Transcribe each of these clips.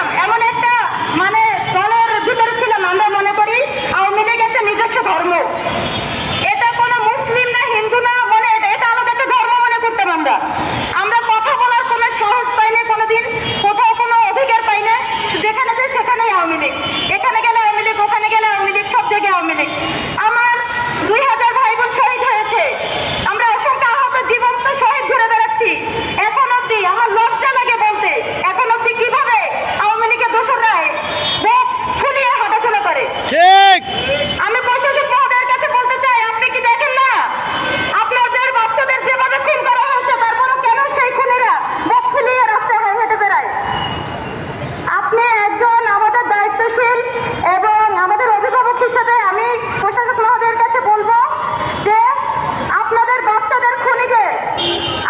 ছিলাম, এমন একটা মানে দলের ভিতরে ছিলাম, আমরা মনে করি আওয়ামী লীগ একটা নিজস্ব ধর্ম, এটা কোনো মুসলিম না হিন্দু না, মানে এটা আলাদা একটা ধর্ম মনে করতাম আমরা। আমরা কথা বলার কোনো সাহস পাই না, কোনোদিন কোথাও কোনো অধিকার পাই না, যেখানে যাই সেখানেই আওয়ামী লীগ, এখানে গেলে আওয়ামী লীগ, ওখানে গেলে আওয়ামী লীগ, সব জায়গায় আওয়ামী লীগ। আমার 2000 ভাই বোন শহীদ হয়েছে, আমরা অসংখ্য আহত জীবন্ত শহীদ ঘুরে বেড়াচ্ছি। এখন অব্দি আমার লজ্জা লাগে বলতে, এখন অব্দি কিভাবে আওয়ামী লীগের দোসররাই বুক ফুলিয়ে হাঁটাচলা করে। ঠিক। আমি প্রশাসক মহোদয়ের কাছে বলতে চাই, আপনি কি দেখেন না আপনাদের বাচ্চাদের যেভাবে খুন করা হয়েছে, তারপরও কেন সেই খুনিরা বুক ফুলিয়ে রাস্তায় হেঁটে বেড়ায়? আপনি একজন আমাদের দায়িত্বশীল এবং আমাদের অভিভাবক হিসেবে আমি প্রশাসক মহোদয়ের কাছে বলবো যে আপনাদের বাচ্চাদের খুনিদের,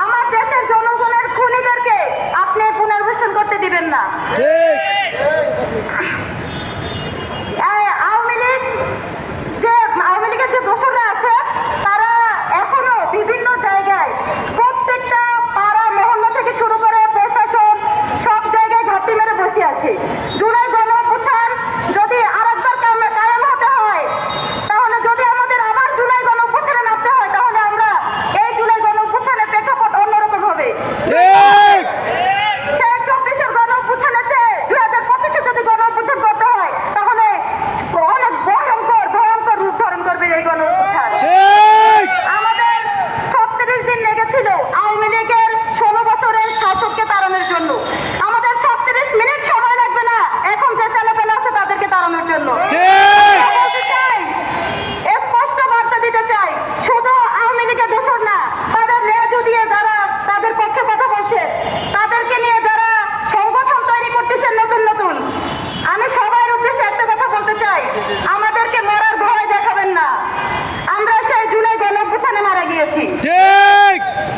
আমার দেশের জনগণের খুনিদেরকে আপনি পুনর্বাসন করতে দিবেন না। আওয়ামী লীগের যে দোসররা আছে, তারা এখনো বিভিন্ন জায়গায় প্রত্যেকটা পাড়া মহল্লা থেকে শুরু করে প্রশাসন সব জায়গায় ঘাপটি মেরে বসে আছে। জুলাই গণঅভ্যুত্থান যদি আরেকবার কায়েম হতে হয়, তাহলে যদি আমাদের আবার জুলাই গণঅভ্যুত্থানে নামতে হয়, তাহলে আমরা এই জুলাই গণঅভ্যুত্থানের প্রেক্ষাপট অন্যরকম হবে। সেই 24-এর গণঅভ্যুত্থানের চেয়ে 2025-এ যদি গণঅভ্যুত্থান করতে হয়, তাহলে অনেক ভয়ঙ্কর রূপ ধারণ করবে এই গণঅভ্যুত্থান। আমাদের 36 দিন লেগেছিল আওয়ামী লীগের 16 বছরের শাসককে তাড়ানোর জন্য। আমাদের 36 মিনিট সময় লাগবে না এখন যে ছেলেপেলে আছে তাদেরকে তাড়ানোর জন্য। বলতে চাই, স্পষ্ট বার্তা দিতে চাই, শুধু আওয়ামী লীগের দোসর না, তাদের লেজু দিয়ে যারা তাদের পক্ষে কথা বলছে, তাদেরকে নিয়ে যারা সংগঠন তৈরি করতেছেন নতুন নতুন, আমি সবার উদ্দেশ্যে একটা কথা বলতে চাই, আমাদেরকে মরার ভয় দেখাবেন না। আমরা সেই জুলাই গণঅভ্যুত্থানে মারা গিয়েছি।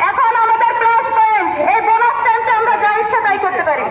এখন আমাদের প্লাস পয়েন্ট, এই বোনাস টাইমটা আমরা যা ইচ্ছা তাই করতে পারি।